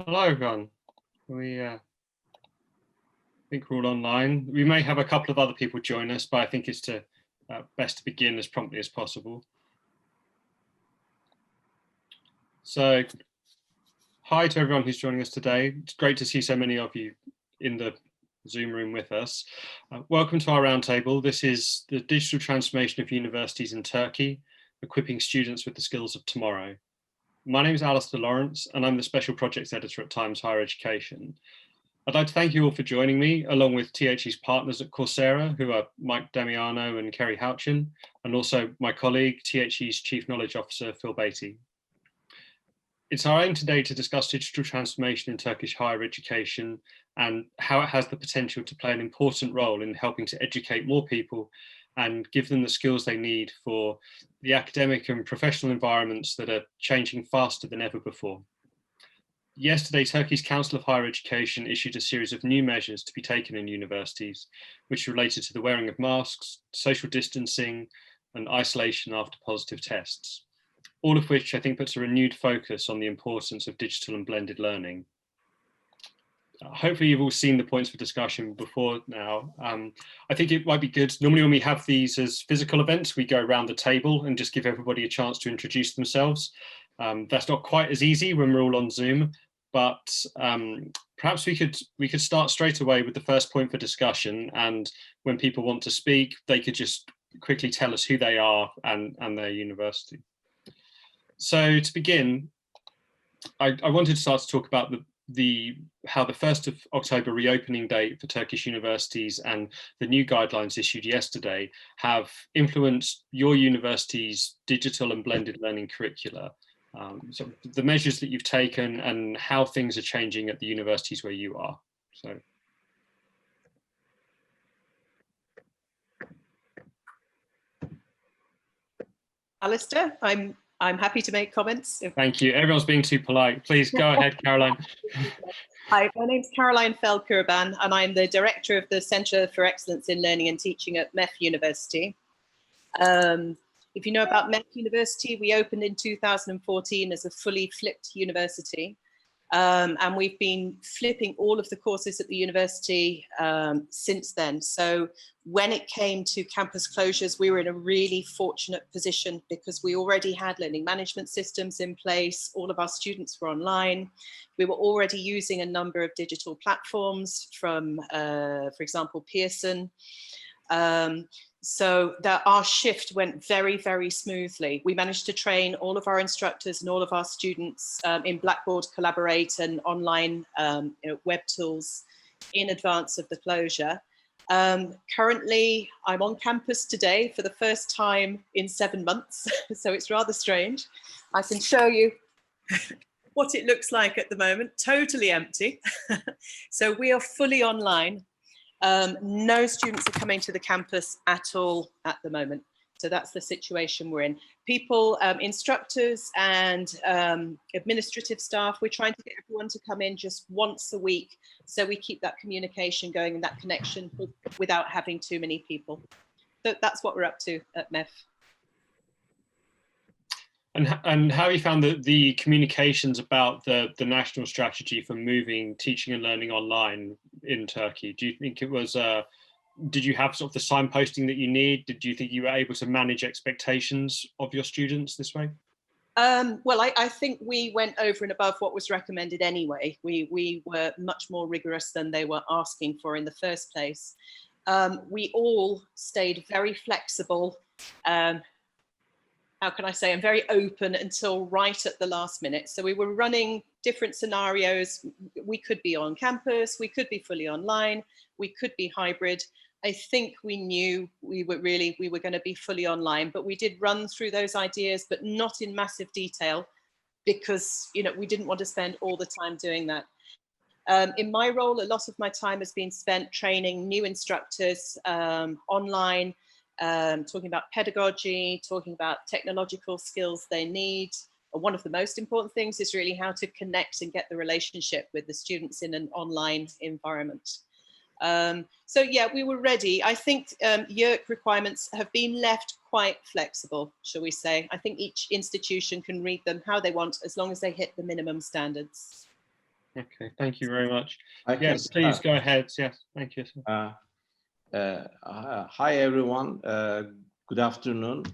Hello, everyone. We think we're all online. We may have a couple of other people join us, but I think it's best to begin as promptly as possible. So, hi to everyone who's joining us today. It's great to see so many of you in the Zoom room with us. Welcome to our roundtable. This is the digital transformation of universities in Turkey, equipping students with the skills of tomorrow. My name is Alistair Lawrence, and I'm the Special Projects Editor at Times Higher Education. I'd like to thank you all for joining me, along with THE's partners at Coursera, who are Mike Damiano and Kerry Houchin, and also my colleague, THE's Chief Knowledge Officer, Phil Beatty. It's our aim today to discuss digital transformation in Turkish higher education and how it has the potential to play an important role in helping to educate more people and give them the skills they need for the academic and professional environments that are changing faster than ever before. Yesterday, Turkey's Council of Higher Education issued a series of new measures to be taken in universities, which related to the wearing of masks, social distancing, and isolation after positive tests, all of which I think puts a renewed focus on the importance of digital and blended learning. Hopefully you've all seen the points for discussion before now. I think it might be good, normally when we have these as physical events, we go around the table and just give everybody a chance to introduce themselves. That's not quite as easy when we're all on Zoom, but perhaps we could start straight away with the first point for discussion, and when people want to speak, they could just quickly tell us who they are and their university. So to begin, I wanted to start to talk about how the 1st of October reopening date for Turkish universities and the new guidelines issued yesterday have influenced your university's digital and blended learning curricula. So the measures that you've taken and how things are changing at the universities where you are. So. Alistair, I'm happy to make comments. Thank you. Everyone's being too polite. Please go ahead, Caroline. Hi, my name's Caroline Kurban, and I'm the director of the Centre for Excellence in Learning and Teaching at MEF University. If you know about MEF University, we opened in 2014 as a fully flipped university. And we've been flipping all of the courses at the university since then. So when it came to campus closures, we were in a really fortunate position because we already had learning management systems in place. All of our students were online. We were already using a number of digital platforms from, for example, Pearson. So that our shift went very, very smoothly. We managed to train all of our instructors and all of our students in Blackboard, Collaborate and online web tools in advance of the closure. Currently, I'm on campus today for the first time in 7 months, so it's rather strange. I can show you what it looks like at the moment, totally empty. So we are fully online. No students are coming to the campus at all at the moment. So that's the situation we're in. People, instructors and administrative staff, we're trying to get everyone to come in just once a week. So we keep that communication going and that connection without having too many people. So that's what we're up to at MEF. And how you found the communications about the national strategy for moving teaching and learning online in Turkey? Do you think it was, did you have sort of the signposting that you need? Did you think you were able to manage expectations of your students this way? Well, I think we went over and above what was recommended anyway. We were much more rigorous than they were asking for in the first place. We all stayed very flexible. How can I say, and very open until right at the last minute. So we were running different scenarios. We could be on campus, we could be fully online, we could be hybrid. I think we knew we were going to be fully online, but we did run through those ideas, but not in massive detail because, you know, we didn't want to spend all the time doing that. In my role, a lot of my time has been spent training new instructors online, talking about pedagogy, talking about technological skills they need. One of the most important things is really how to connect and get the relationship with the students in an online environment. So yeah, we were ready. I think YERC requirements have been left quite flexible, shall we say. I think each institution can read them how they want as long as they hit the minimum standards. Okay, thank you very much. I can Yes, please start. go ahead. Yes, thank you. Hi, everyone. Good afternoon.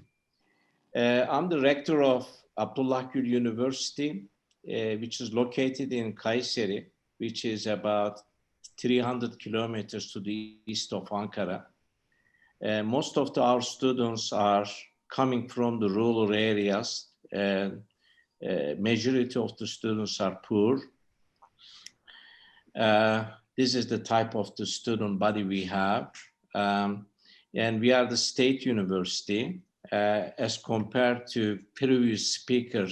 I'm the rector of Abdullah Gül University, which is located in Kayseri, which is about 300 kilometers to the east of Ankara. Most of our students are coming from the rural areas, and majority of the students are poor. This is the type of the student body we have. And we are the state university as compared to previous speaker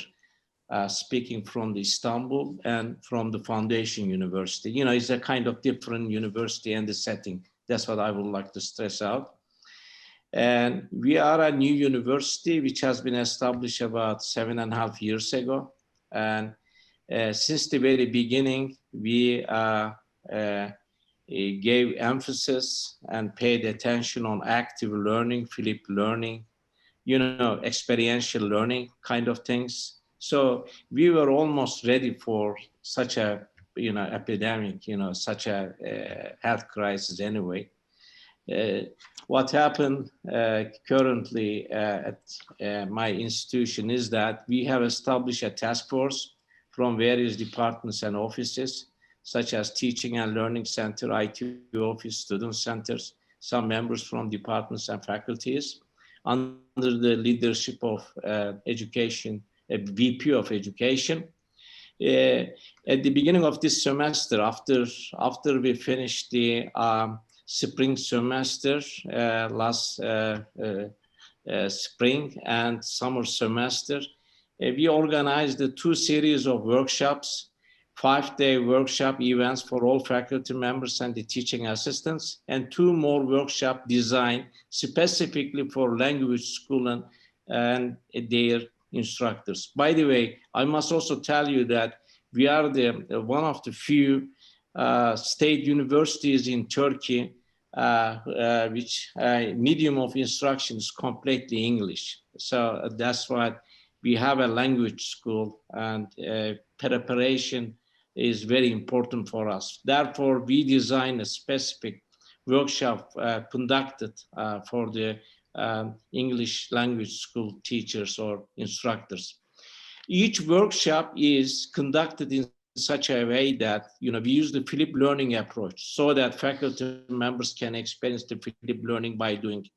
speaking from the Istanbul and from the Foundation University. You know, it's a kind of different university and the setting. That's what I would like to stress out. And we are a new university which has been established about 7.5 years ago. And since the very beginning, we gave emphasis and paid attention on active learning, flipped learning, you know, experiential learning kind of things. So we were almost ready for such a, you know, epidemic, you know, such a health crisis anyway. What happened currently at my institution is that we have established a task force from various departments and offices, such as Teaching and Learning Center, IT Office, Student Centers, some members from departments and faculties, under the leadership of education, a VP of education. At the beginning of this semester, after we finished the spring semester last spring and summer semester, we organized the 2 series of workshops, 5-day workshop events for all faculty members and the teaching assistants, and 2 more workshops designed specifically for language school and their instructors. By the way, I must also tell you that we are one of the few state universities in Turkey which medium of instruction is completely English. So that's why we have a language school, and preparation is very important for us. Therefore, we design a specific workshop conducted for the English language school teachers or instructors. Each workshop is conducted in such a way that, you know, we use the flipped learning approach so that faculty members can experience the flipped learning by doing it.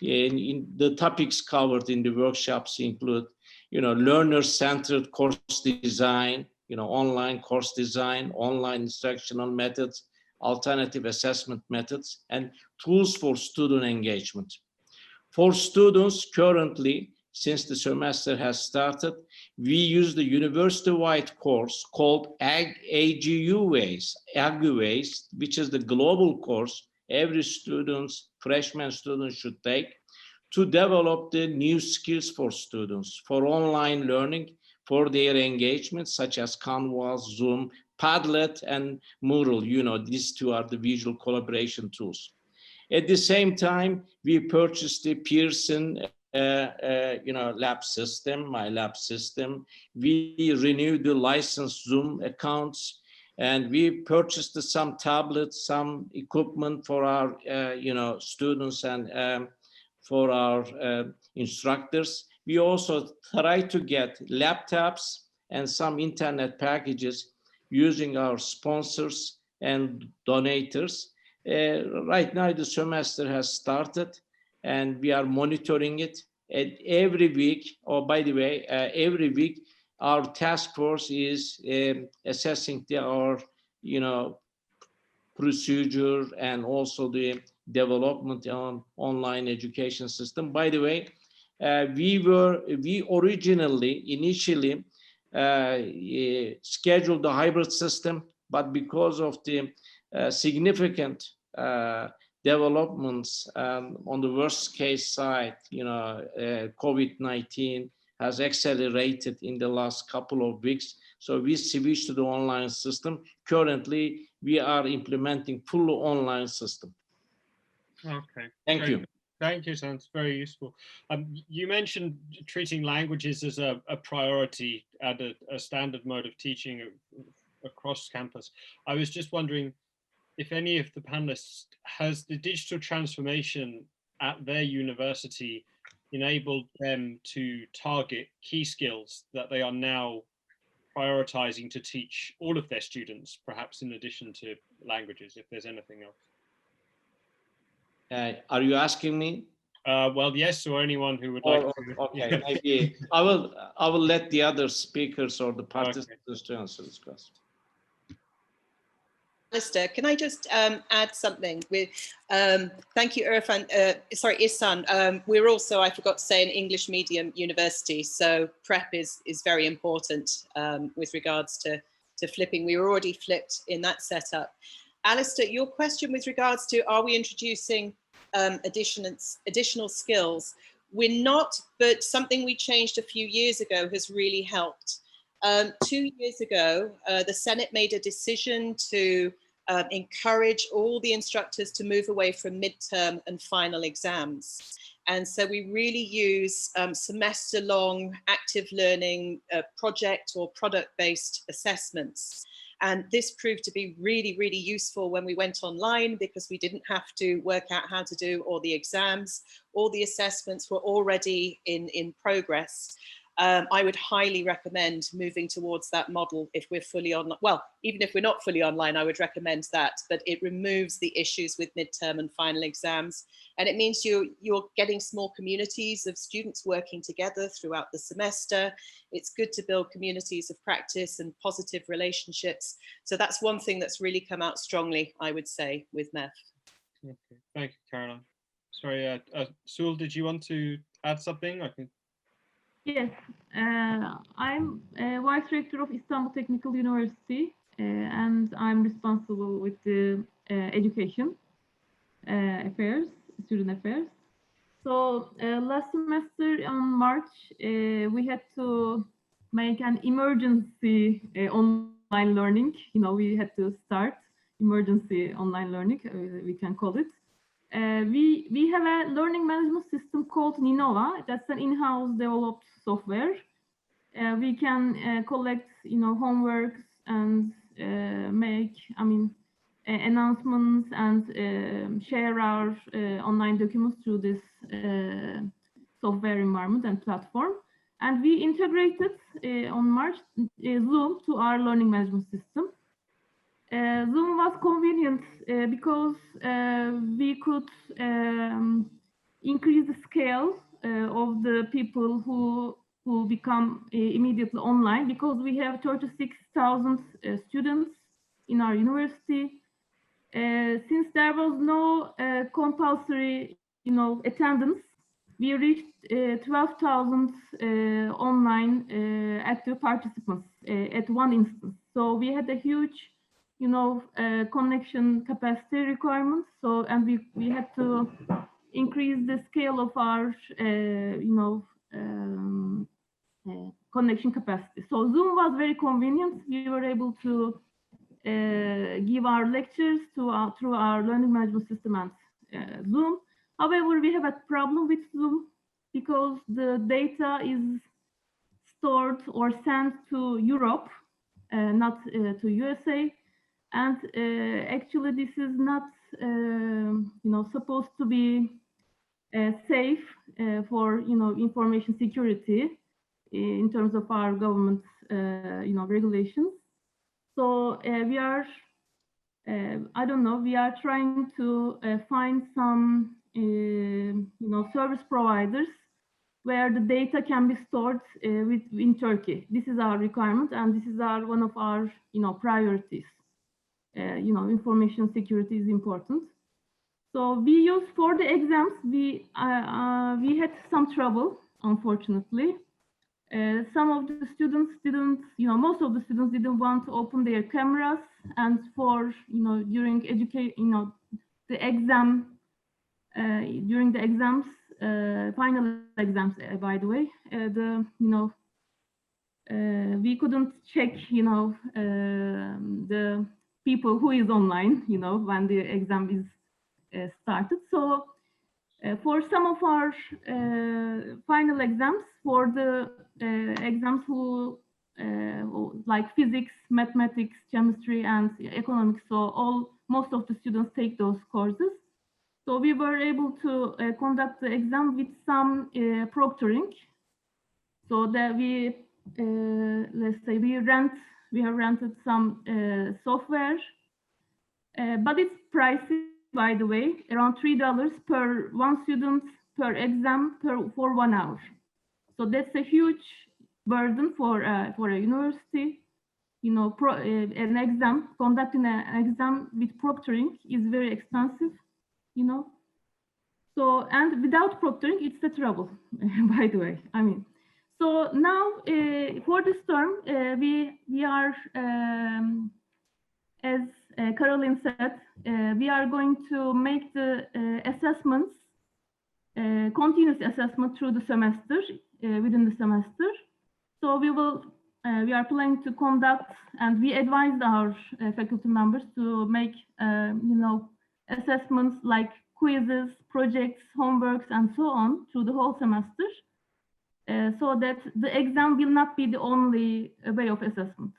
In the topics covered in the workshops include, you know, learner-centered course design, you know, online course design, online instructional methods, alternative assessment methods, and tools for student engagement. For students currently, since the semester has started, we use the university-wide course called AGU Ways, which is the global course every freshman student should take to develop the new skills for students, for online learning, for their engagement, such as Canvas, Zoom, Padlet, and Moodle. You know, these 2 are the visual collaboration tools. At the same time, we purchased the Pearson you know, lab system, my lab system. We renewed the licensed Zoom accounts, and we purchased some tablets, some equipment for our you know, students and for our instructors. We also try to get laptops and some internet packages using our sponsors and donators. Right now, the semester has started, and we are monitoring it. And every week, by the way, every week, our task force is assessing our, you know, procedure and also the development on online education system. By the way, we initially scheduled the hybrid system, but because of the significant developments on the worst case side, you know, COVID-19 has accelerated in the last couple of weeks. So we switched to the online system. Currently, we are implementing full online system. Okay. Thank Great. you. Thank you, sounds very useful. You mentioned treating languages as a priority and a standard mode of teaching across campus. I was just wondering if any of the panelists has the digital transformation at their university enabled them to target key skills that they are now prioritizing to teach all of their students, perhaps in addition to languages, if there's anything else. Are you asking me? Well, yes, or anyone who would like to. Okay, maybe I will let the other speakers or the participants to answer this question. Alistair, can I just add something? Thank you, Ihsan. We're also, I forgot to say, an English medium university, so prep is very important with regards to flipping. We were already flipped in that setup. Alistair, your question with regards to are we introducing additional skills? We're not, but something we changed a few years ago has really helped. 2 years ago, the Senate made a decision to encourage all the instructors to move away from midterm and final exams. And so we really use semester-long active learning project or product-based assessments. And this proved to be really, really useful when we went online because we didn't have to work out how to do all the exams. All the assessments were already in progress. I would highly recommend moving towards that model if we're fully online. Well, even if we're not fully online, I would recommend that, but it removes the issues with midterm and final exams. And it means you're getting small communities of students working together throughout the semester. It's good to build communities of practice and positive relationships. So that's one thing that's really come out strongly, I would say, with MEF. Okay, thank you, Caroline. Sorry, Sule, did you want to add something? Yes, I'm Vice Rector of Istanbul Technical University, and I'm responsible with the education affairs, student affairs. So last semester on March, we had to make an emergency online learning. You know, we had to start emergency online learning, we can call it. We have a learning management system called Ninova. That's an in-house developed software. We can collect, homeworks and make, announcements and share our online documents through this software environment and platform. And we integrated on March Zoom to our learning management system. Zoom was convenient because we could increase the scale of the people who become immediately online, because we have 36,000 students in our university. Since there was no compulsory, attendance, we reached 12,000 online active participants at one instance. So we had a huge connection capacity requirements. So, and we had to increase the scale of our, connection capacity. So Zoom was very convenient. We were able to give our lectures through our learning management system and Zoom. However, we have a problem with Zoom because the data is stored or sent to Europe, not to USA. And actually, this is not, supposed to be safe for, information security in terms of our government, regulations. So we are, we are trying to find some, service providers where the data can be stored in Turkey. This is our requirement, and this is one of our, priorities. Information security is important. So we use for the exams, we had some trouble, unfortunately. Some of the students didn't, most of the students didn't want to open their cameras, and for, during the exam, during the exams, final exams, by the way, we couldn't check, the people who is online, when the exam is started. So for some of our final exams, for the exams who like physics, mathematics, chemistry, and economics. So most of the students take those courses. So we were able to conduct the exam with some proctoring. So that we, let's say, we have rented some software, but it's pricey, by the way, around $3 per one student per exam for 1 hour. So that's a huge burden for a university. You know, conducting an exam with proctoring is very expensive, you know. So, and without proctoring, it's the trouble, by the way. I mean, so now for this term, we are, as Caroline said, we are going to make the assessments, continuous assessment through the semester, within the semester. So we are planning to conduct, and we advised our faculty members to make, you know, assessments like quizzes, projects, homeworks, and so on through the whole semester, so that the exam will not be the only way of assessment.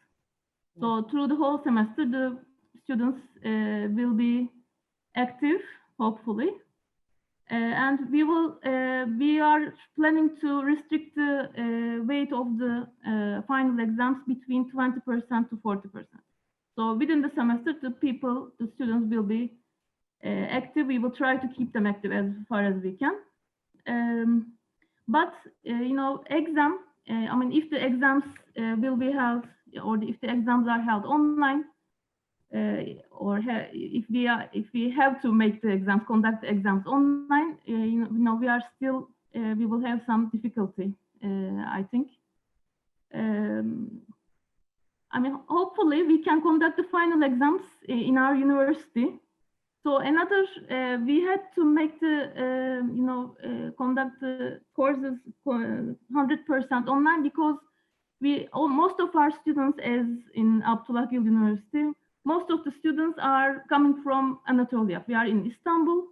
So through the whole semester, the students will be active, hopefully. And we are planning to restrict the weight of the final exams between 20% to 40%. So within the semester, the students will be active. We will try to keep them active as far as we can. But you know, I mean, if the exams will be held, or if the exams are held online, or if we have to make the exams, conduct the exams online, you know, we are still, we will have some difficulty, I think. I mean, hopefully we can conduct the final exams in our university. So another, we had to make the, you know, conduct the courses 100% online, because most of our students, as in Abdullah University, most of the students are coming from Anatolia. We are in Istanbul.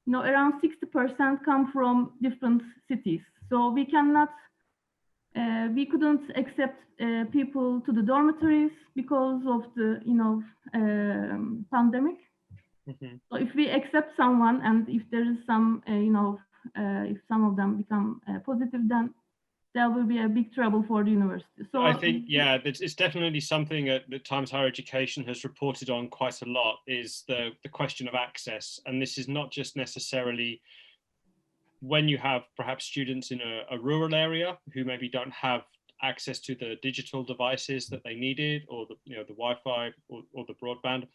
You know, around 60% come from different cities. So we cannot, we couldn't accept people to the dormitories because of the, you know, pandemic. Mm-hmm. So if we accept someone, and if there is some, you know, if some of them become positive, then there will be a big trouble for the university. So I think, yeah, it's definitely something that Times Higher Education has reported on quite a lot, is the question of access. And this is not just necessarily when you have perhaps students in a rural area who maybe don't have access to the digital devices that they needed, or the, you know, the Wi-Fi or the broadband,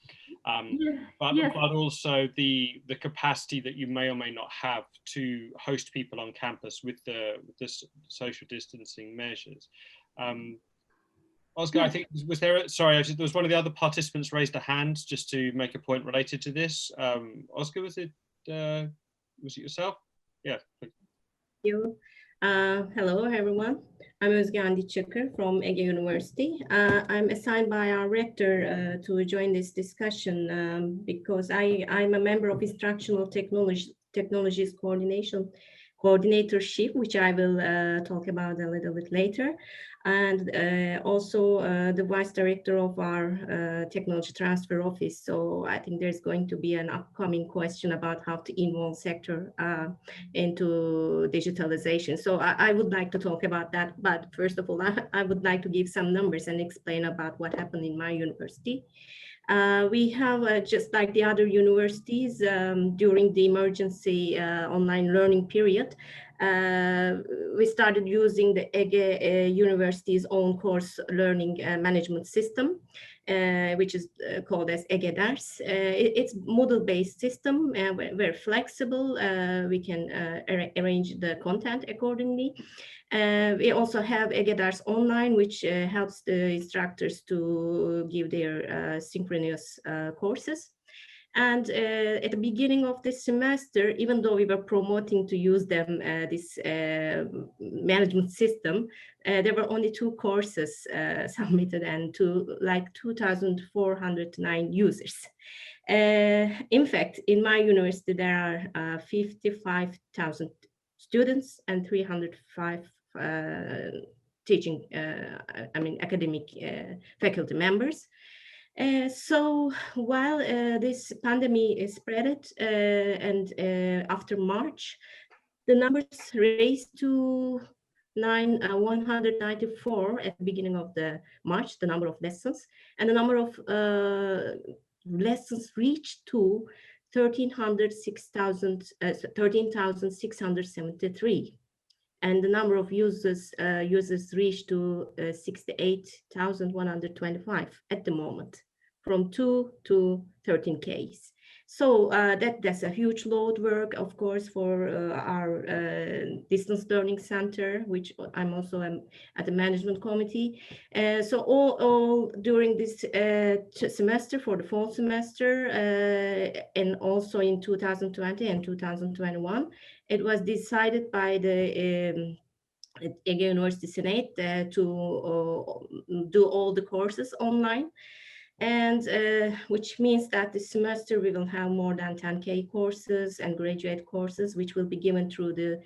but also the capacity that you may or may not have to host people on campus with the social distancing measures. Oscar, I think, was there was one of the other participants raised a hand just to make a point related to this. Oscar, was it yourself? Yeah. Thank you. Hello, everyone. I'm Özge Çakır from Ege University. I'm assigned by our rector to join this discussion because I'm a member of Instructional Technologies Coordinatorship, which I will talk about a little bit later, and also the vice director of our technology transfer office. So I think there's going to be an upcoming question about how to involve sector into digitalization. So I would like to talk about that. But first of all, I would like to give some numbers and explain about what happened in my university. We have, just like the other universities, during the emergency online learning period, we started using the Ege University's own course learning management system, which is called as Ege Ders. It's Moodle-based system, very flexible. We can arrange the content accordingly. We also have Ege Ders Online, which helps the instructors to give their synchronous courses. And at the beginning of this semester, even though we were promoting to use them, this management system, there were only 2 courses submitted and 2,409 users. In fact, in my university, there are 55,000 students and 305,000 teaching, academic faculty members. So while this pandemic is spread and after March, the numbers raised to 194 at the beginning of the March, the number of lessons, and the number of lessons reached to 13,673. And the number of users reached to 68,125 at the moment, from 2 to 13Ks. So that's a huge load work, of course, for our distance learning center, which I'm also at the management committee. So all during this semester, for the fall semester, and also in 2020 and 2021, it was decided by the Ege University Senate to do all the courses online. And which means that this semester we will have more than 10K courses and graduate courses, which will be given through the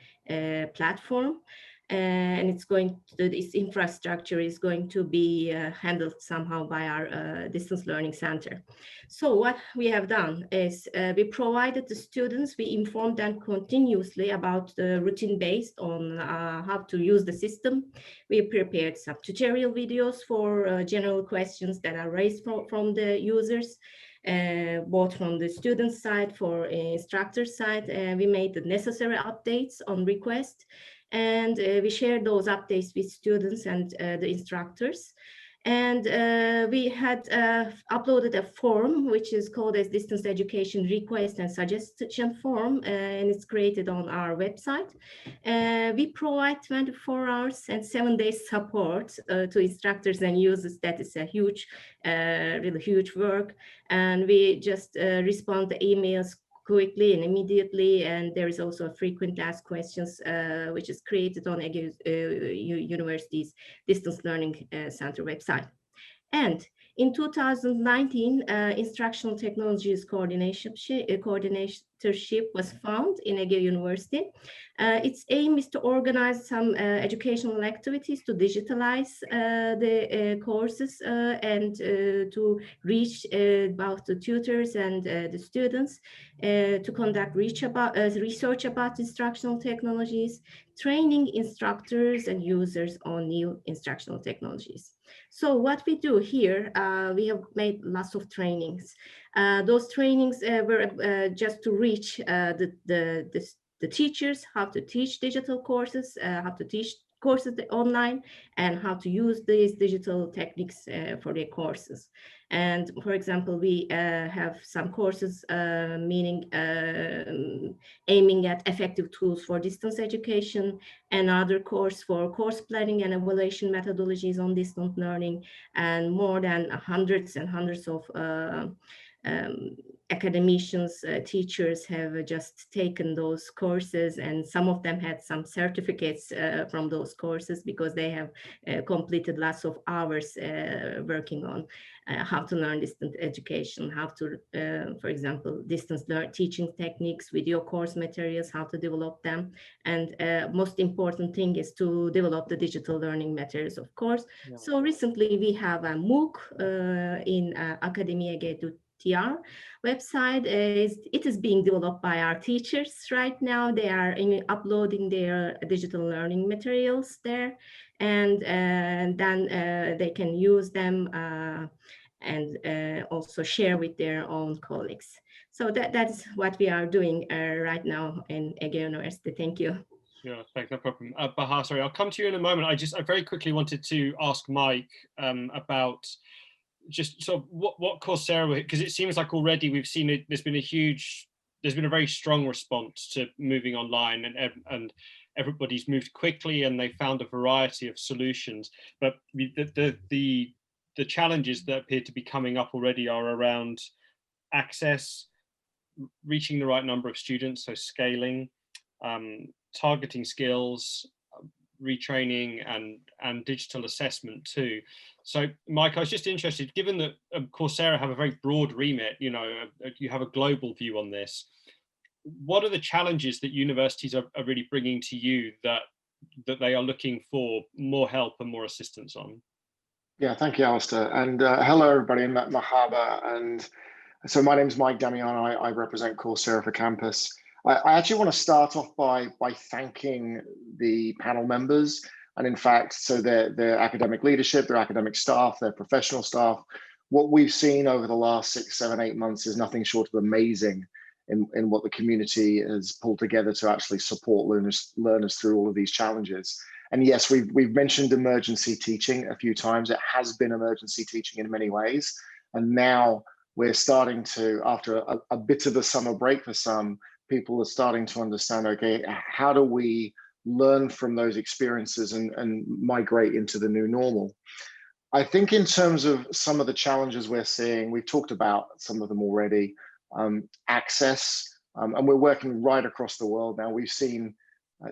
platform. And this infrastructure is going to be handled somehow by our distance learning center. So what we have done is we provided the students, we informed them continuously about the routine based on how to use the system. We prepared some tutorial videos for general questions that are raised from the users, both from the student side, for instructor side. We made the necessary updates on request. And we shared those updates with students and the instructors. And we had uploaded a form, which is called as Distance Education Request and Suggestion Form, and it's created on our website. We provide 24 hours and 7 days support to instructors and users. That is a huge, really huge work. And we just respond to emails quickly and immediately, and there is also a frequent asked questions which is created on Ege University's Distance Learning Center website. And in 2019, Instructional Technologies Coordinatorship was found in Ege University. Its aim is to organize some educational activities to digitalize the courses and to reach both the tutors and the students, to conduct research about instructional technologies, training instructors and users on new instructional technologies. So what we do here, we have made lots of trainings. Those trainings were just to reach the teachers, how to teach digital courses, how to teach courses online, and how to use these digital techniques for their courses. And for example, we have some courses aiming at effective tools for distance education, another course for course planning and evaluation methodologies on distance learning, and more than hundreds and hundreds of academicians, teachers have just taken those courses, and some of them had some certificates from those courses because they have completed lots of hours working on how to learn distance education, how to, for example, distance teaching techniques, video course materials, how to develop them. And most important thing is to develop the digital learning materials, of course. Yeah. So recently we have a MOOC in Akademi.TR website. It is being developed by our teachers right now. They are uploading their digital learning materials there, and then they can use them and also share with their own colleagues. So that's what we are doing right now in Ege University. Thank you. Yeah, thanks, no problem. Bahar, sorry, I'll come to you in a moment. I very quickly wanted to ask Mike about just sort of what Coursera, because it seems like already we've seen it, there's been a very strong response to moving online, and everybody's moved quickly and they found a variety of solutions. But the challenges that appear to be coming up already are around access, reaching the right number of students, so scaling, targeting skills, retraining, and digital assessment too. So Mike, I was just interested, given that Coursera have a very broad remit, you have a global view on this, what are the challenges that universities are really bringing to you that that they are looking for more help and more assistance on? Yeah, thank you, Alistair. And hello, everybody, and mahaba. And so my name is Mike Damiano. I represent Coursera for Campus. I actually want to start off by thanking the panel members. And in fact, so their academic leadership, their academic staff, their professional staff. What we've seen over the last 6, 7, 8 months is nothing short of amazing in what the community has pulled together to actually support learners through all of these challenges. And yes, we've mentioned emergency teaching a few times. It has been emergency teaching in many ways. And now we're starting to, after a bit of a summer break for some, people are starting to understand, okay, how do we learn from those experiences and migrate into the new normal? I think in terms of some of the challenges we're seeing, we've talked about some of them already, access, and we're working right across the world now. We've seen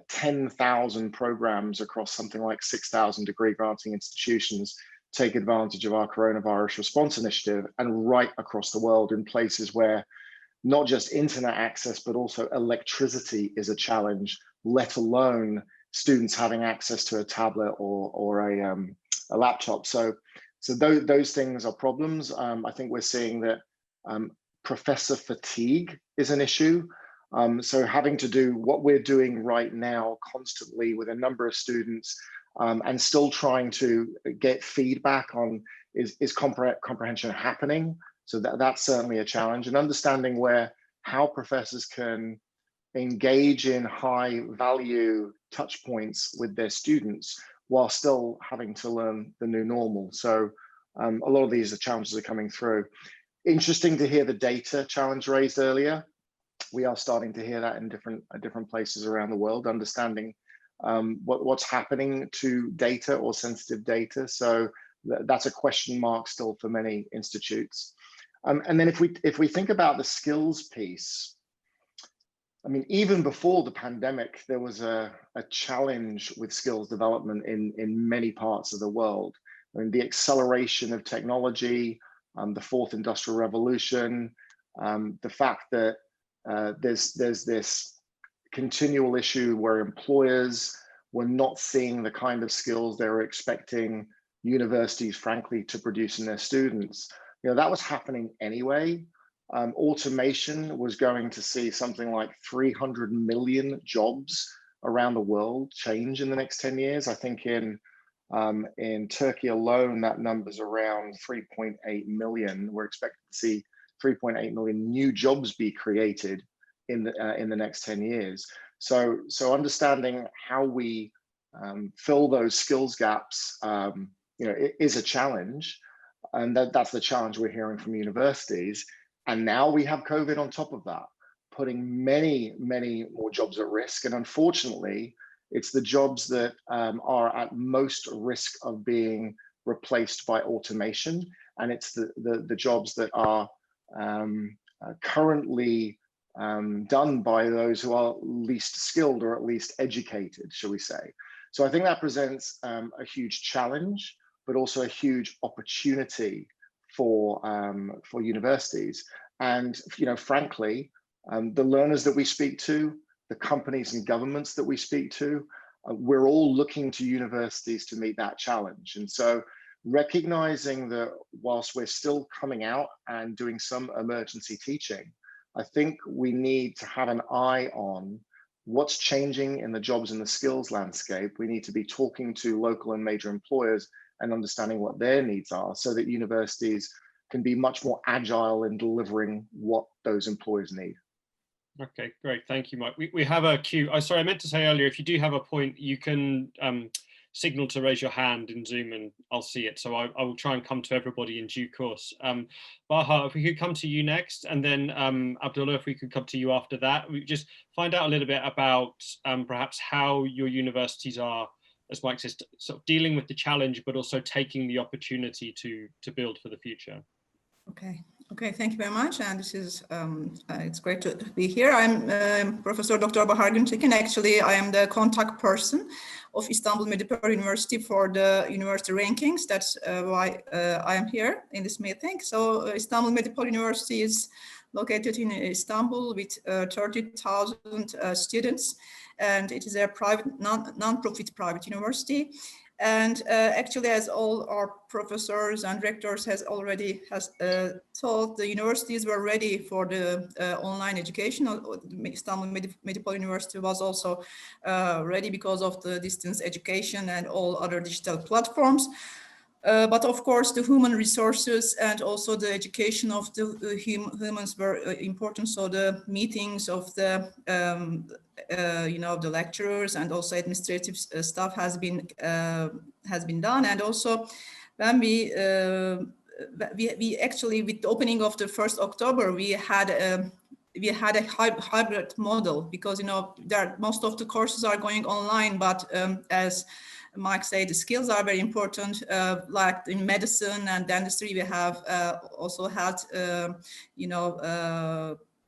10,000 programs across something like 6,000 degree granting institutions take advantage of our coronavirus response initiative, and right across the world in places where not just internet access, but also electricity is a challenge, let alone students having access to a tablet or a laptop. So those things are problems. I think we're seeing that professor fatigue is an issue. So having to do what we're doing right now constantly with a number of students and still trying to get feedback on is comprehension happening? So that's certainly a challenge, and understanding how professors can engage in high value touch points with their students while still having to learn the new normal. So a lot of these challenges are coming through. Interesting to hear the data challenge raised earlier. We are starting to hear that in different places around the world, understanding what's happening to data or sensitive data. So that's a question mark still for many institutes. And then if we think about the skills piece, I mean, even before the pandemic, there was a challenge with skills development in many parts of the world. I mean, the acceleration of technology, the fourth industrial revolution, the fact that there's this continual issue where employers were not seeing the kind of skills they were expecting universities, frankly, to produce in their students. You know, that was happening anyway. Automation was going to see something like 300 million jobs around the world change in the next 10 years. I think in Turkey alone, that number's around 3.8 million. We're expected to see 3.8 million new jobs be created in the next 10 years. So understanding how we fill those skills gaps, is a challenge, and that's the challenge we're hearing from universities. And now we have COVID on top of that, putting many more jobs at risk. And unfortunately, it's the jobs that are at most risk of being replaced by automation, and it's the jobs that are currently done by those who are least skilled or at least educated, shall we say. So I think that presents a huge challenge, but also a huge opportunity for universities. And frankly, the learners that we speak to, the companies and governments that we speak to, we're all looking to universities to meet that challenge. And so recognizing that whilst we're still coming out and doing some emergency teaching, I think we need to have an eye on what's changing in the jobs and the skills landscape. We need to be talking to local and major employers and understanding what their needs are so that universities can be much more agile in delivering what those employers need. Okay, great. Thank you, Mike. We have a queue. Sorry, I meant to say earlier, if you do have a point, you can signal to raise your hand in Zoom and I'll see it. So I will try and come to everybody in due course. Bahar, if we could come to you next, and then Abdullah, if we could come to you after that. We just find out a little bit about perhaps how your universities are, as Mike says, sort of dealing with the challenge, but also taking the opportunity to build for the future. Okay, thank you very much. And this is, it's great to be here. I'm Professor Dr. Bahar Güntekin. Actually, I am the contact person of Istanbul Medipol University for the university rankings. That's why I am here in this meeting. So Istanbul Medipol University is located in Istanbul with 30,000 students, and it is a private, non-profit private university. And actually, as all our professors and rectors has already told, the universities were ready for the online education. Istanbul Medipol University was also ready because of the distance education and all other digital platforms. But of course, the human resources and also the education of the humans were important. So the meetings of the the lecturers and also administrative staff has been done. And also when we actually, with the opening of the 1st October, we had a hybrid model, because most of the courses are going online, but as Mike said, the skills are very important. Like in medicine and dentistry, we have also had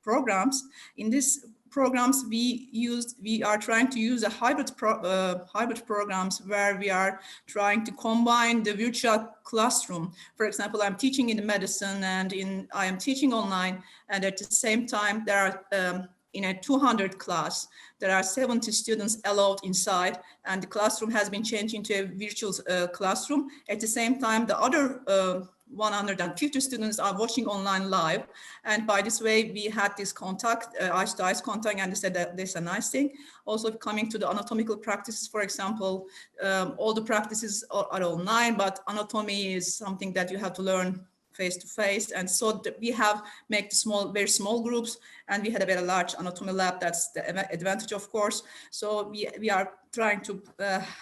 programs. In these programs, we are trying to use a hybrid programs where we are trying to combine the virtual classroom. For example, I'm teaching in medicine and I am teaching online, and at the same time there are in a 200 class, there are 70 students allowed inside, and the classroom has been changed into a virtual classroom. At the same time, the other 150 students are watching online live. And by this way, we had this contact, eyes-to-eyes contact, and they said that this is a nice thing. Also coming to the anatomical practices, for example, all the practices are online, but anatomy is something that you have to learn face-to-face. And so we have made very small groups, and we had a very large anatomy lab. That's the advantage, of course. So we are trying to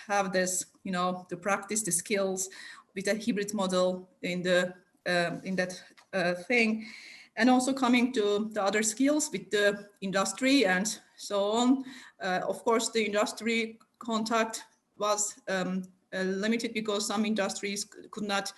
have this, to practice the skills with a hybrid model in that thing. And also coming to the other skills with the industry and so on. Of course, the industry contact was limited because some industries could not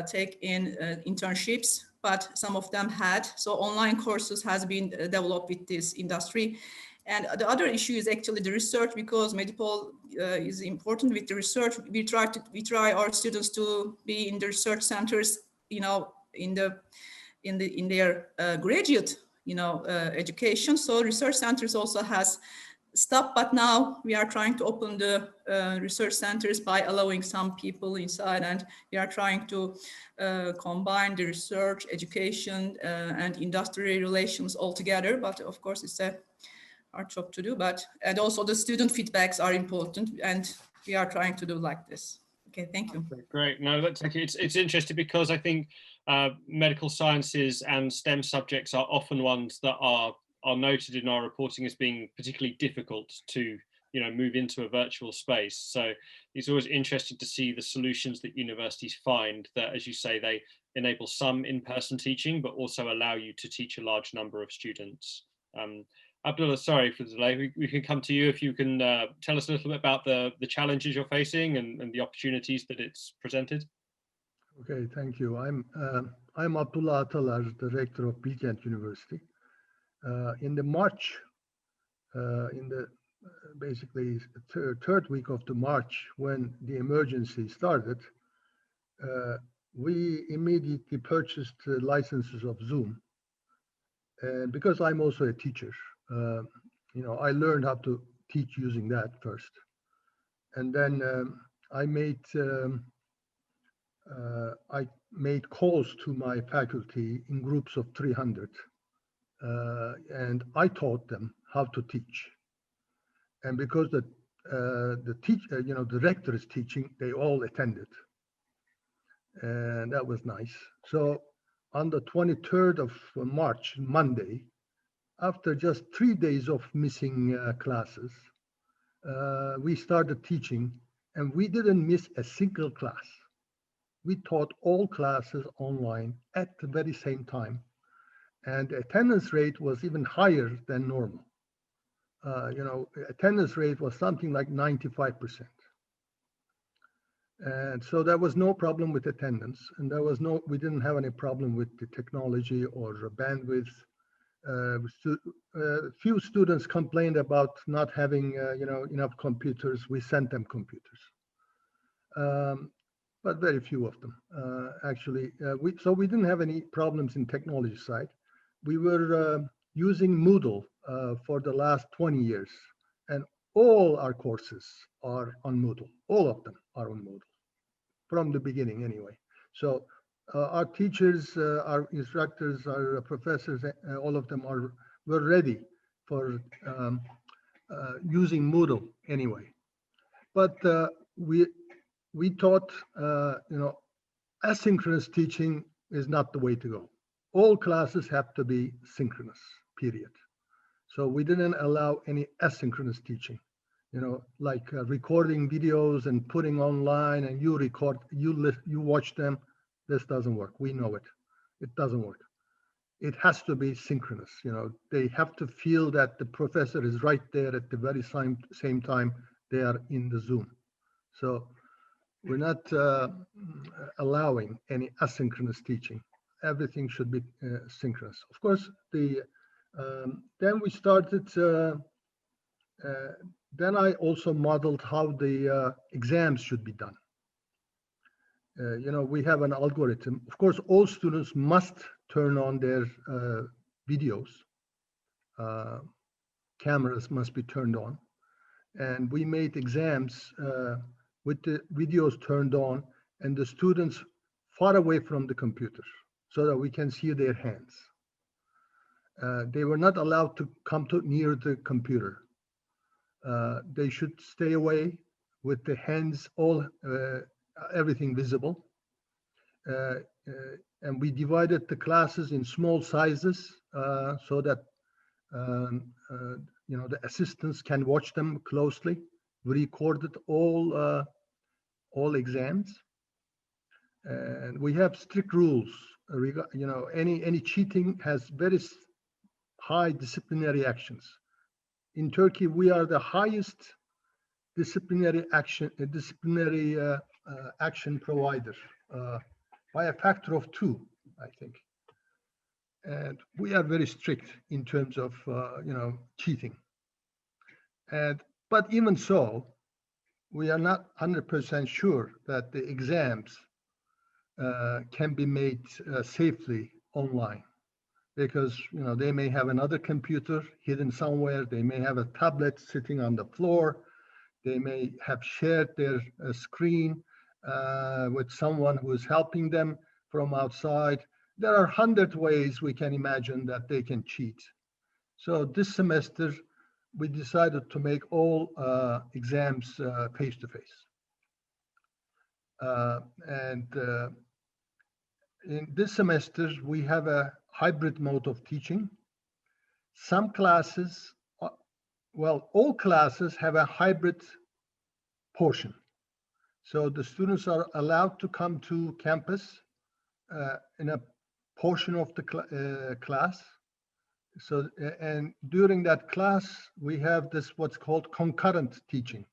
take in internships, but some of them had. So online courses has been developed with this industry. And the other issue is actually the research, because Medipol is important with the research. We try our students to be in the research centers, in their graduate, education. So research centers also has stopped, but now we are trying to open the research centers by allowing some people inside, and we are trying to combine the research, education, and industry relations all together. But of course, it's a hard job to do. And also the student feedbacks are important, and we are trying to do like this. Okay, thank you. Okay, great. No, that's okay. It's interesting because I think medical sciences and STEM subjects are often ones that are noted in our reporting as being particularly difficult to move into a virtual space. So it's always interesting to see the solutions that universities find that, as you say, they enable some in-person teaching, but also allow you to teach a large number of students. Abdullah, sorry for the delay. We can come to you if you can tell us a little bit about the challenges you're facing and the opportunities that it's presented. Okay, thank you. I'm Abdullah Atalar, the rector of Bilkent University. In the March, in the basically third week of the March, when the emergency started, we immediately purchased licenses of Zoom. And because I'm also a teacher, I learned how to teach using that first. And then I made calls to my faculty in groups of 300. And I taught them how to teach. And because the rector is teaching, they all attended. And that was nice. So on the 23rd of March, Monday, after just 3 days of missing classes, we started teaching, and we didn't miss a single class. We taught all classes online at the very same time. And the attendance rate was even higher than normal. Attendance rate was something like 95%. And so there was no problem with attendance, and we didn't have any problem with the technology or bandwidth. Few students complained about not having enough computers. We sent them computers, but very few of them actually. So we didn't have any problems in technology side. we were using Moodle for the last 20 years, and all our courses are on Moodle. All of them are on Moodle from the beginning, anyway. So our teachers, our instructors, our professors, all of them were ready for using Moodle anyway. But we thought, asynchronous teaching is not the way to go. All classes have to be synchronous, period. So we didn't allow any asynchronous teaching, like recording videos and putting online, and you record, you watch them. This doesn't work. We know it. It doesn't work. It has to be synchronous. They have to feel that the professor is right there at the very same time they are in the Zoom. So we're not allowing any asynchronous teaching. Everything should be synchronous. Of course, then we started, then I also modeled how the exams should be done. We have an algorithm. Of course, all students must turn on their videos. Cameras must be turned on. And we made exams with the videos turned on and the students far away from the computer so that we can see their hands. They were not allowed to come near the computer. They should stay away with the hands, everything visible. And we divided the classes in small sizes so that the assistants can watch them closely. We recorded all exams, and we have strict rules. Any cheating has very high disciplinary actions. In Turkey, we are the highest disciplinary action provider by a factor of 2, I think. And we are very strict in terms of cheating. But even so, we are not 100% sure that the exams can be made safely online, because they may have another computer hidden somewhere. They may have a tablet sitting on the floor. They may have shared their screen with someone who is helping them from outside. There are 100 ways we can imagine that they can cheat. So this semester, we decided to make all exams face-to-face. And in this semester, we have a hybrid mode of teaching. Some classes, all classes have a hybrid portion. So the students are allowed to come to campus in a portion of the class. So, and during that class, we have this what's called concurrent teaching.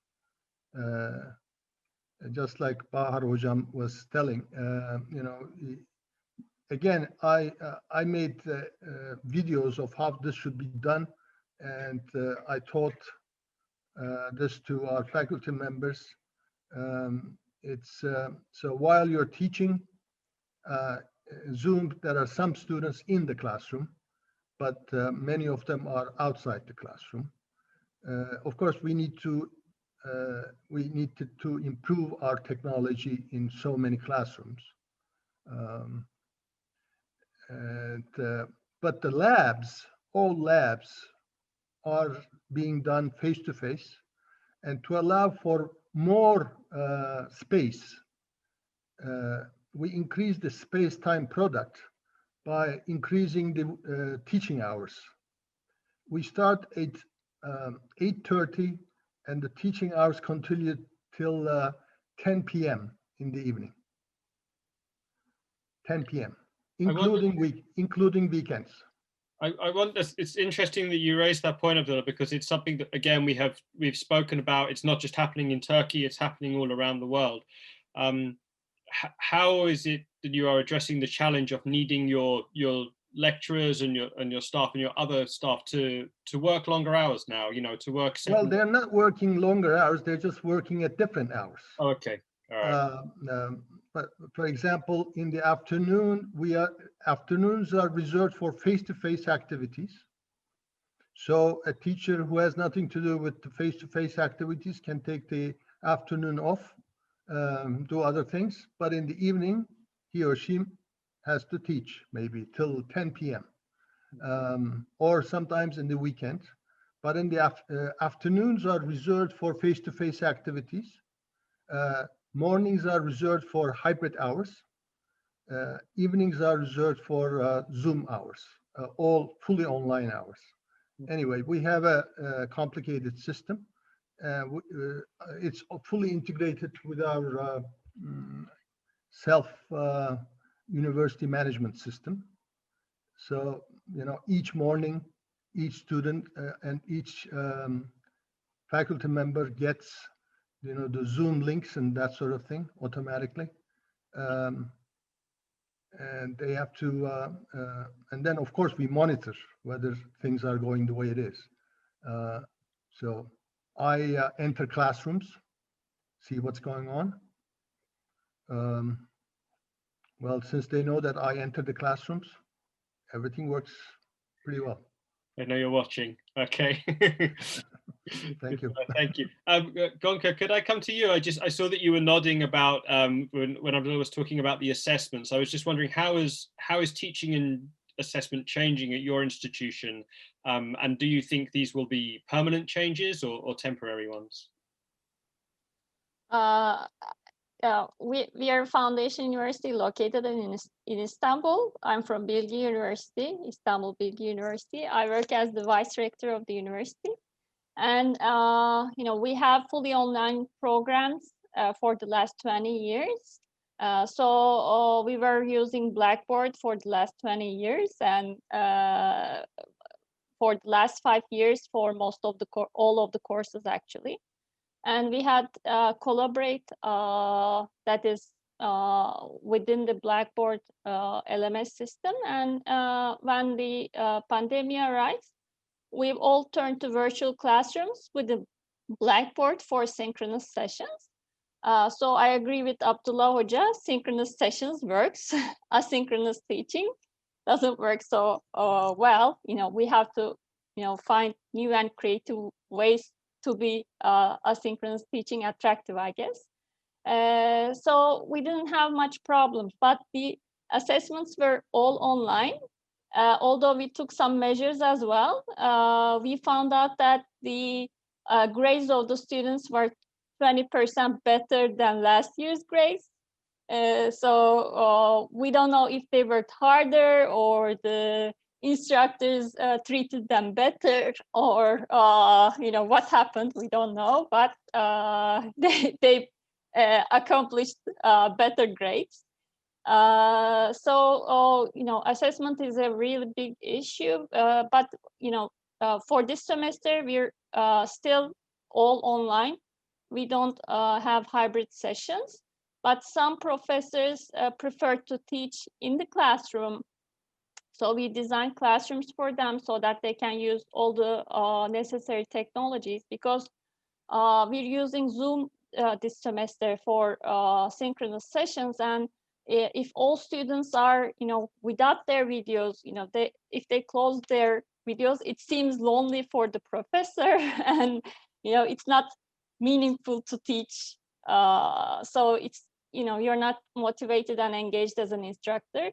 Just like Bahar Hocam was telling, again, I made videos of how this should be done, and I taught this to our faculty members. So while you're teaching Zoom, there are some students in the classroom, but many of them are outside the classroom. Of course, we needed to improve our technology in so many classrooms. But the labs, all labs are being done face-to-face, and to allow for more space, we increase the space-time product by increasing the teaching hours. We start at 8:30, and the teaching hours continue till 10 p.m. in the evening. 10 p.m. including weekends. I want this. It's interesting that you raised that point, Abdullah, because it's something that, again, we've spoken about. It's not just happening in Turkey; it's happening all around the world. How is it that you are addressing the challenge of needing your lecturers and your staff and your other staff to work longer hours now? To work. Well, they're not working longer hours; they're just working at different hours. Oh, okay. All right. but for example, in the afternoon, afternoons are reserved for face-to-face activities. So a teacher who has nothing to do with the face-to-face activities can take the afternoon off, do other things, but in the evening, he or she has to teach maybe till 10 p.m. Or sometimes in the weekend. But in the afternoons are reserved for face-to-face activities. Mornings are reserved for hybrid hours. Evenings are reserved for Zoom hours, all fully online hours. Anyway, we have a complicated system. It's fully integrated with our self-university management system. So, each morning, each student and each faculty member gets, the Zoom links and that sort of thing automatically. And they have to, and then of course we monitor whether things are going the way it is. So I enter classrooms, see what's going on. Well, since they know that I enter the classrooms, everything works pretty well. I know you're watching. Okay. Thank you. Thank you. Gonca, could I come to you? I saw that you were nodding about when Abdullah was talking about the assessments. I was just wondering how is teaching and assessment changing at your institution? And do you think these will be permanent changes or temporary ones? We are a foundation university located in Istanbul. I'm from Bilgi University, Istanbul Bilgi University. I work as the vice rector of the university. And, we have fully online programs for the last 20 years. So we were using Blackboard for the last 20 years and for the last 5 years for most of all of the courses actually. And we had Collaborate that is within the Blackboard LMS system. And when the pandemic arrived, we've all turned to virtual classrooms with the Blackboard for synchronous sessions. So I agree with Abdullah Hoca, synchronous sessions works. Asynchronous teaching doesn't work so well. We have to, find new and creative ways to be asynchronous teaching attractive, I guess. So we didn't have much problems, but the assessments were all online. Although we took some measures as well, we found out that the grades of the students were 20% better than last year's grades. So we don't know if they worked harder or the instructors treated them better or, what happened, we don't know, but they accomplished better grades. So assessment is a really big issue, but for this semester we're still all online. We don't have hybrid sessions, but some professors prefer to teach in the classroom. So we designed classrooms for them so that they can use all the necessary technologies, because we're using Zoom this semester for synchronous sessions. And if all students are, without their videos, if they close their videos, it seems lonely for the professor, and it's not meaningful to teach. So it's, you're not motivated and engaged as an instructor.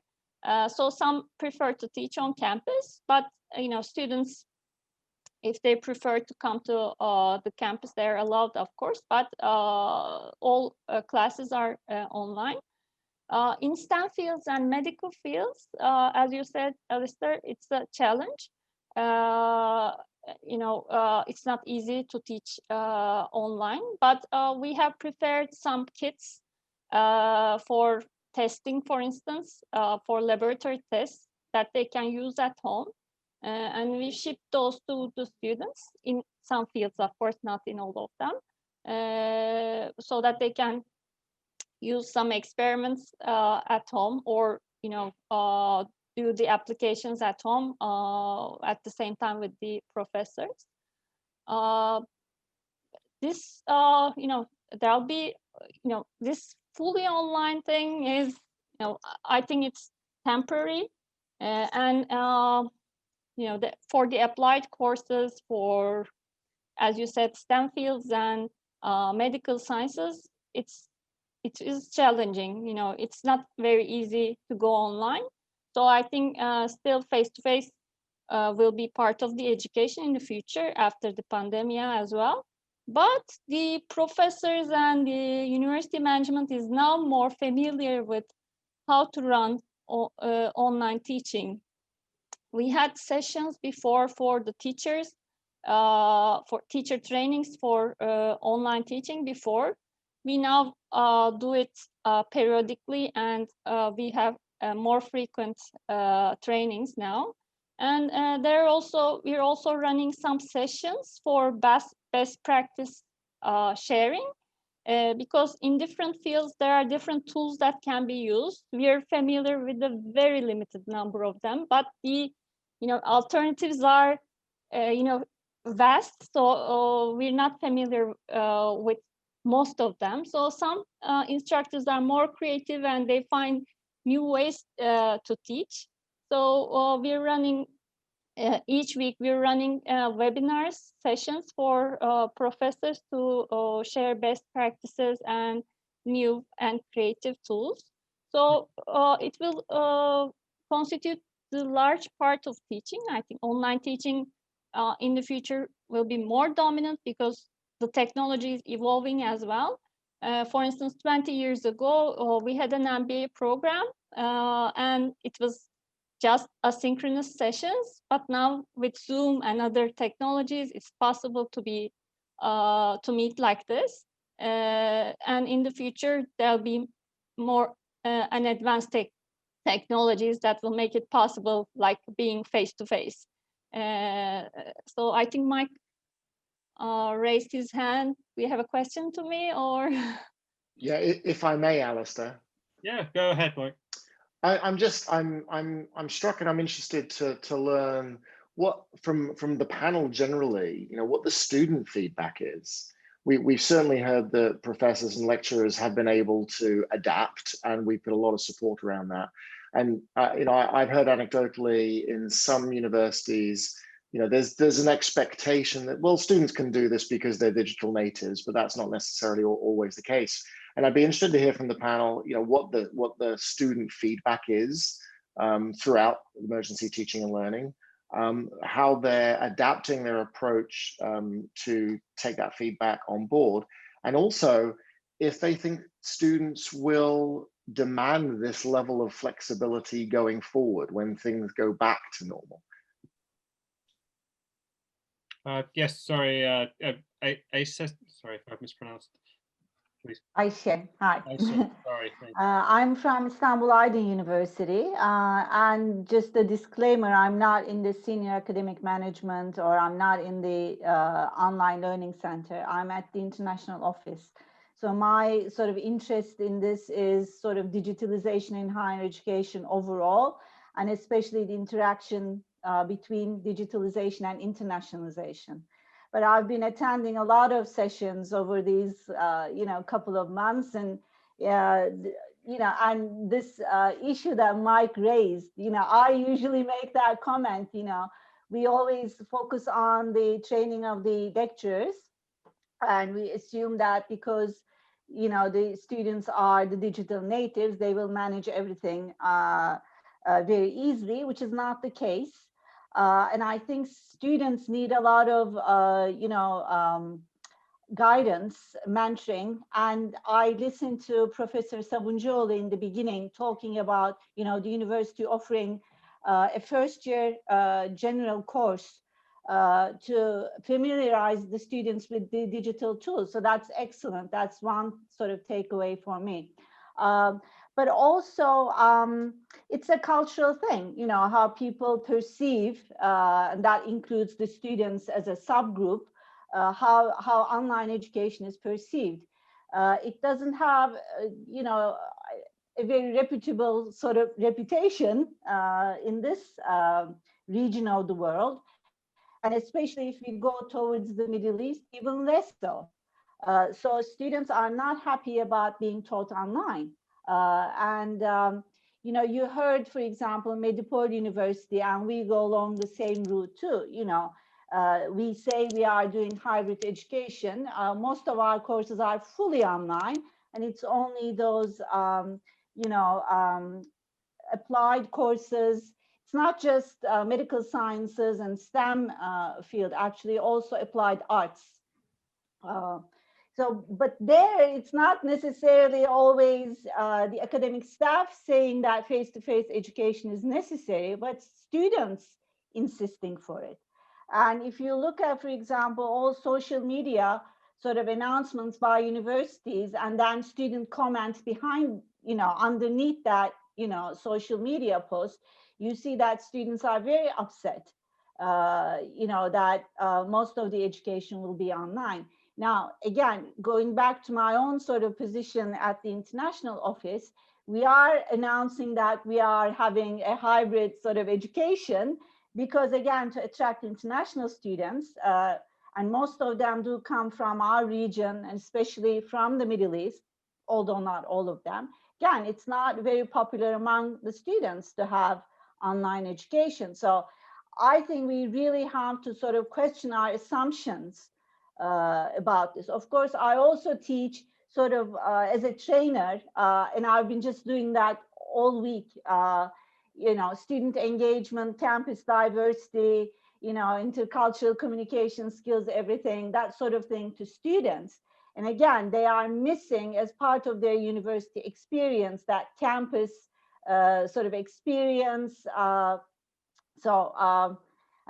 So some prefer to teach on campus, but students, if they prefer to come to the campus, they're allowed, of course, but all classes are online. In STEM fields and medical fields, as you said, Alistair, it's a challenge. It's not easy to teach online, but we have prepared some kits for testing, for instance, for laboratory tests that they can use at home. And we ship those to the students in some fields, of course, not in all of them, so that they can use some experiments at home, or do the applications at home at the same time with the professors. This, there'll be, this fully online thing is, I think it's temporary, and for the applied courses, for, as you said, STEM fields and medical sciences, it is challenging. It's not very easy to go online. So I think still face-to-face will be part of the education in the future after the pandemic as well. But the professors and the university management is now more familiar with how to run online teaching. We had sessions before for the teachers, for teacher trainings for online teaching before. We now do it periodically, and we have more frequent trainings now. And we're also running some sessions for best practice sharing, because in different fields there are different tools that can be used. We are familiar with a very limited number of them, but the alternatives are vast. So we're not familiar with most of them. So some instructors are more creative and they find new ways to teach. So we're running each week, we're running webinars sessions for professors to share best practices and new and creative tools. So it will constitute the large part of teaching. I think online teaching in the future will be more dominant because the technology is evolving as well. For instance, 20 years ago, we had an MBA program and it was just asynchronous sessions, but now with Zoom and other technologies, it's possible to meet like this. And in the future, there'll be more and advanced technologies that will make it possible, like being face-to-face. So I think Mike raised his hand. We have a question to me, or? Yeah, if I may, Alistair. Yeah, go ahead, Mike. I'm struck, and I'm interested to learn what from the panel generally, what the student feedback is. We've certainly heard that professors and lecturers have been able to adapt, and we put a lot of support around that. And I've heard anecdotally in some universities, there's an expectation that, well, students can do this because they're digital natives, but that's not necessarily always the case. And I'd be interested to hear from the panel, what the student feedback is throughout emergency teaching and learning, how they're adapting their approach to take that feedback on board, and also if they think students will demand this level of flexibility going forward when things go back to normal. Yes, sorry, Ayse, sorry if I've mispronounced. Please. Ayse, hi. Ayse, sorry. I'm from Istanbul Aydın University, and just a disclaimer, I'm not in the senior academic management, or I'm not in the online learning center. I'm at the international office. So my sort of interest in this is sort of digitalization in higher education overall, and especially the interaction between digitalization and internationalization. But I've been attending a lot of sessions over these, couple of months, and and this issue that Mike raised, I usually make that comment. We always focus on the training of the lecturers, and we assume that because the students are the digital natives, they will manage everything very easily, which is not the case. And I think students need a lot of, guidance, mentoring. And I listened to Professor Sabuncuoğlu in the beginning talking about, the university offering a first-year general course to familiarize the students with the digital tools. So that's excellent. That's one sort of takeaway for me. But also, it's a cultural thing, how people perceive, and that includes the students as a subgroup, how online education is perceived. It doesn't have, a very reputable sort of reputation in this region of the world. And especially if we go towards the Middle East, even less so. So students are not happy about being taught online. You know, you heard, for example, Medipol University, and we go along the same route too. You know, we say we are doing hybrid education. Most of our courses are fully online, and it's only those, you know, applied courses. It's not just medical sciences and STEM field, actually also applied arts. So, but there it's not necessarily always the academic staff saying that face-to-face education is necessary, but students insisting for it. And if you look at, for example, all social media sort of announcements by universities and then student comments behind, you know, underneath that, you know, social media post, you see that students are very upset, you know, that most of the education will be online. Now, again, going back to my own sort of position at the international office, we are announcing that we are having a hybrid sort of education because, again, to attract international students, and most of them do come from our region, and especially from the Middle East, although not all of them. Again, it's not very popular among the students to have online education. So I think we really have to sort of question our assumptions about this. Of course, I also teach sort of as a trainer, and I've been just doing that all week, you know, student engagement, campus diversity, you know, intercultural communication skills, everything, that sort of thing to students. And again, they are missing as part of their university experience, that campus sort of experience. I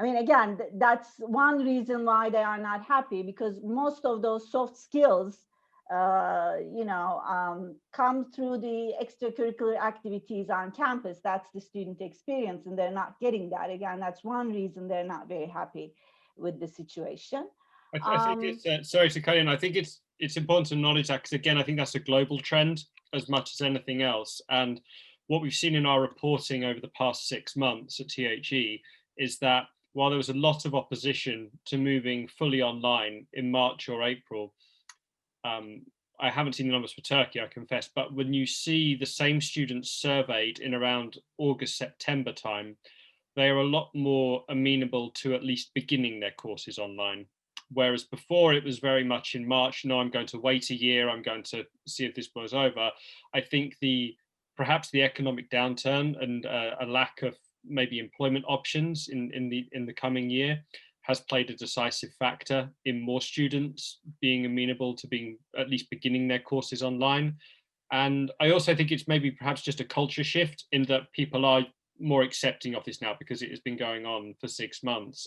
mean, again, that's one reason why they are not happy, because most of those soft skills, you know, come through the extracurricular activities on campus. That's the student experience, and they're not getting that. Again, that's one reason they're not very happy with the situation. I think it's, sorry to cut in, I think it's important to acknowledge that, because again, I think that's a global trend as much as anything else. And what we've seen in our reporting over the past 6 months at THE is that while there was a lot of opposition to moving fully online in March or April, I haven't seen the numbers for Turkey, I confess, but when you see the same students surveyed in around August, September time, they are a lot more amenable to at least beginning their courses online. Whereas before it was very much in March, no, I'm going to wait a year, I'm going to see if this blows over. I think perhaps the economic downturn and a lack of maybe employment options in the coming year has played a decisive factor in more students being amenable to being at least beginning their courses online. And I also think it's maybe perhaps just a culture shift in that people are more accepting of this now because it has been going on for 6 months.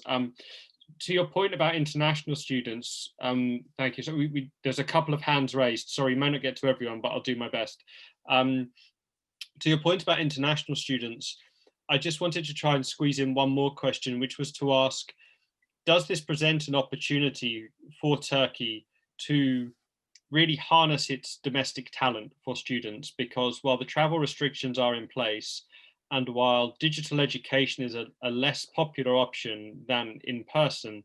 To your point about international students, thank you. So there's a couple of hands raised. Sorry, you may not get to everyone, but I'll do my best. To your point about international students, I just wanted to try and squeeze in one more question, which was to ask, does this present an opportunity for Turkey to really harness its domestic talent for students? Because while the travel restrictions are in place, and while digital education is a less popular option than in person,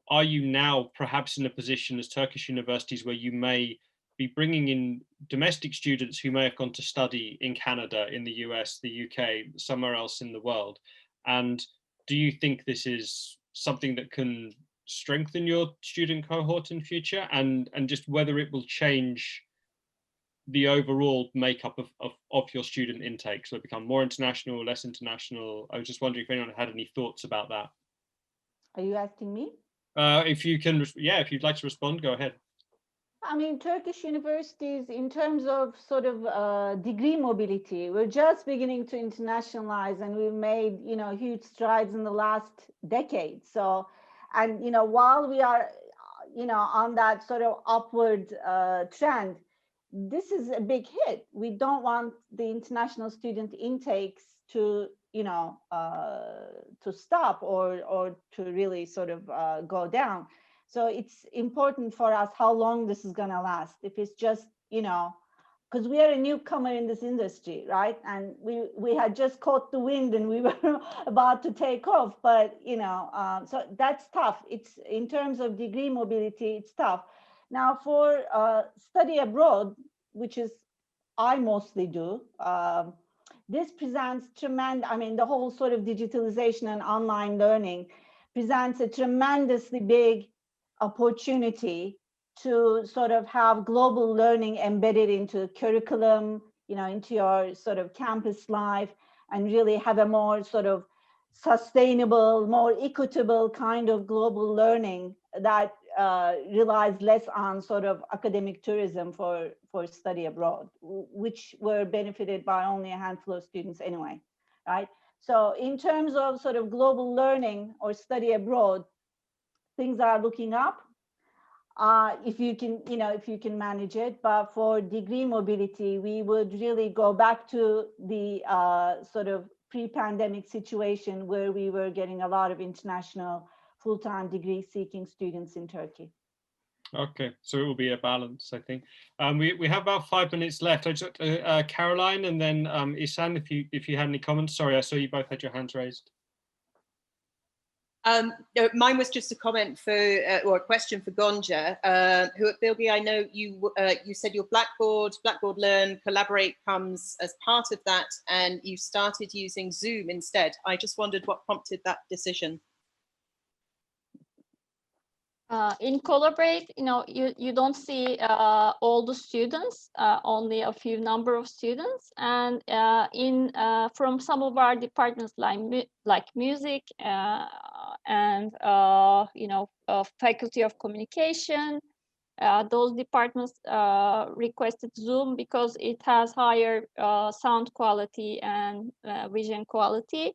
are you now perhaps in a position as Turkish universities where you may be bringing in domestic students who may have gone to study in Canada, in the US, the UK, somewhere else in the world? And do you think this is something that can strengthen your student cohort in future, and just whether it will change the overall makeup of your student intake? So it become more international, less international? I was just wondering if anyone had any thoughts about that. Are you asking me? If you can, yeah, if you'd like to respond, go ahead. I mean, Turkish universities, in terms of sort of degree mobility, we're just beginning to internationalize, and we've made, you know, huge strides in the last decade. So, and, you know, while we are, you know, on that sort of upward trend, this is a big hit. We don't want the international student intakes to, you know, to stop or to really sort of go down. So it's important for us how long this is going to last. If it's just, you know, because we are a newcomer in this industry, right? And we had just caught the wind and we were about to take off. But, you know, so that's tough. It's in terms of degree mobility, it's tough. Now for study abroad, which is I mostly do, this presents tremendous, I mean, the whole sort of digitalization and online learning presents a tremendously big opportunity to sort of have global learning embedded into curriculum, you know, into your sort of campus life, and really have a more sort of sustainable, more equitable kind of global learning that relies less on sort of academic tourism for study abroad, which were benefited by only a handful of students anyway, right? So in terms of sort of global learning or study abroad, things are looking up. If you can, you know, if you can manage it, but for degree mobility, we would really go back to the sort of pre-pandemic situation where we were getting a lot of international full-time degree seeking students in Turkey. Okay, so it will be a balance, I think. We have about 5 minutes left. I just Caroline and then Ihsan, if you had any comments. Sorry, I saw you both had your hands raised. No, mine was just a comment for, or a question for Gonca, who at Bilgi, I know you said your Blackboard Learn, Collaborate comes as part of that, and you started using Zoom instead. I just wondered what prompted that decision. In Collaborate, you know, you don't see all the students, only a few number of students, and from some of our departments like music and you know, faculty of communication, those departments requested Zoom because it has higher sound quality and vision quality.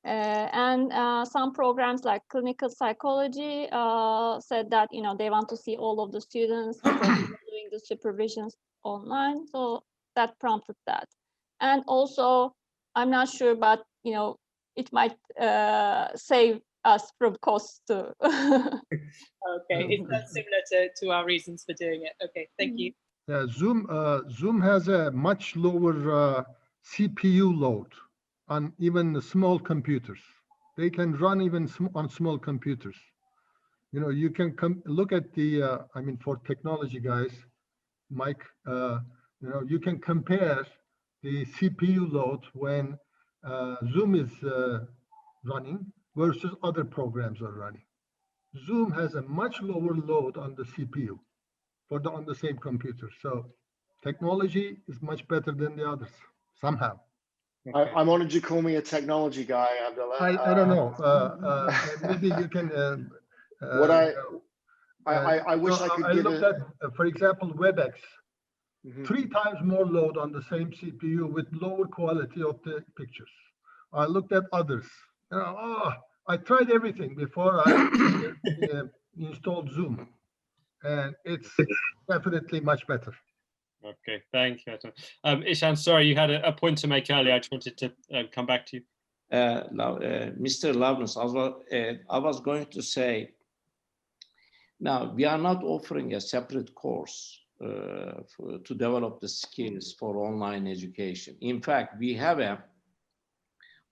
And some programs like clinical psychology said that, you know, they want to see all of the students before doing the supervisions online. So that prompted that. And also, I'm not sure, but, you know, it might save us from costs too. Okay, it's similar to our reasons for doing it. Okay, thank you. Yeah, Zoom has a much lower CPU load on even the small computers. They can run even on small computers. You know, you can look at the, I mean, for technology guys, Mike, you know, you can compare the CPU load when Zoom is running versus other programs are running. Zoom has a much lower load on the CPU on the same computer. So technology is much better than the others somehow. Okay. I'm honored you call me a technology guy, Abdullah. I don't know. Maybe you can. What I wish I could give looked it. At, for example, WebEx, 3 Mm-hmm. times more load on the same CPU with lower quality of the pictures. I looked at others. You know, I tried everything before I installed Zoom, and it's definitely much better. Okay, thank you. Ihsan, sorry, you had a point to make earlier. I just wanted to come back to you. Mr. Lawrence, I was going to say, now we are not offering a separate course to develop the skills for online education. In fact, we have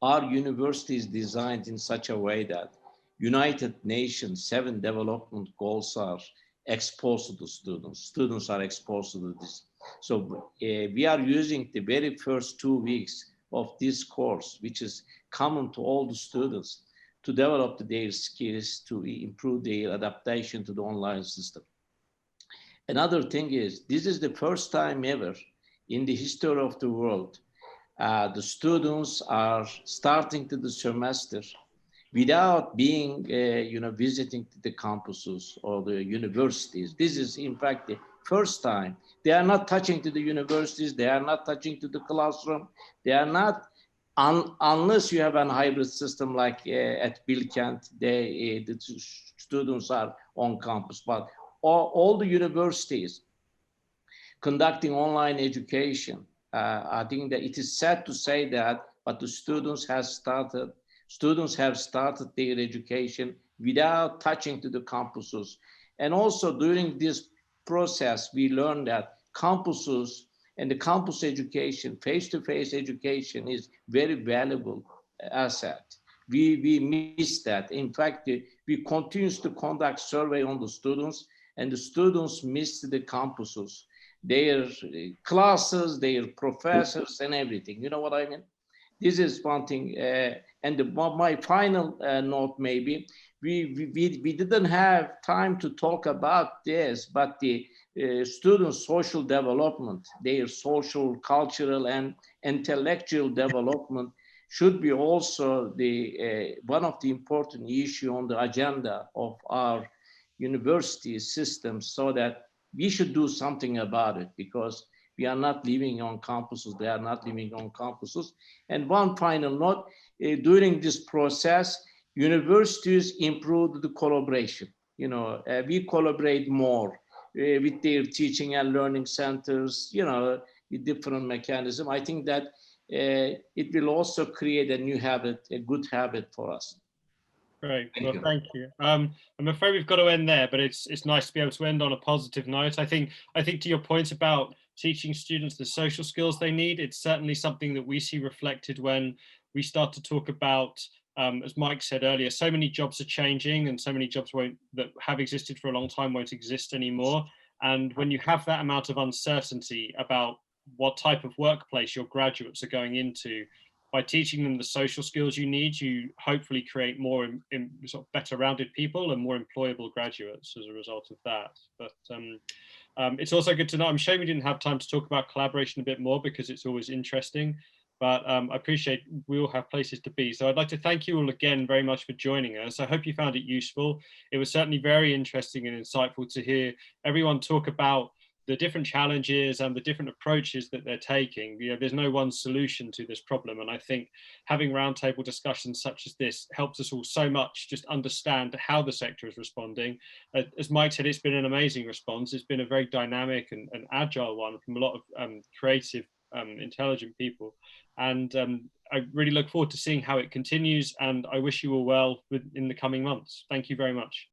our university is designed in such a way that United Nations 7 development goals are exposed to the students. Students are exposed to this. So we are using the very first 2 weeks of this course, which is common to all the students, to develop their skills, to improve their adaptation to the online system. Another thing is, this is the first time ever in the history of the world, the students are starting to the semester without being, visiting the campuses or the universities. This is, in fact, the first time. They are not touching to the universities. They are not touching to the classroom. They are not, unless you have a hybrid system like at Bilkent, the students are on campus. But all the universities conducting online education, I think that it is sad to say that, but the students have started their education without touching to the campuses. And also during this process, we learned that campuses and the campus education, face-to-face education is very valuable asset. We miss that. In fact, we continue to conduct survey on the students, and the students missed the campuses, their classes, their professors, and everything. You know what I mean? This is one thing. My final note, maybe, we didn't have time to talk about this, but the students' social development, their social, cultural, and intellectual development should be also the one of the important issue on the agenda of our university system, so that we should do something about it, because we are not living on campuses, they are not living on campuses. And one final note, during this process, universities improved the collaboration. You know, we collaborate more with their teaching and learning centers, you know, with different mechanisms. I think that it will also create a new habit, a good habit for us. Great. Well, thank you. I'm afraid we've got to end there, but it's nice to be able to end on a positive note. I think to your point about teaching students the social skills they need, it's certainly something that we see reflected when we start to talk about, as Mike said earlier, so many jobs are changing, and so many jobs that have existed for a long time won't exist anymore. And when you have that amount of uncertainty about what type of workplace your graduates are going into, by teaching them the social skills you need, you hopefully create more sort of better rounded people and more employable graduates as a result of that. But it's also good to know, I'm sure we didn't have time to talk about collaboration a bit more, because it's always interesting, but I appreciate we all have places to be. So I'd like to thank you all again very much for joining us. I hope you found it useful. It was certainly very interesting and insightful to hear everyone talk about the different challenges and the different approaches that they're taking. You know, there's no one solution to this problem. And I think having roundtable discussions such as this helps us all so much just understand how the sector is responding. As Mike said, it's been an amazing response. It's been a very dynamic and agile one from a lot of creative, intelligent people. And I really look forward to seeing how it continues. And I wish you all well in the coming months. Thank you very much.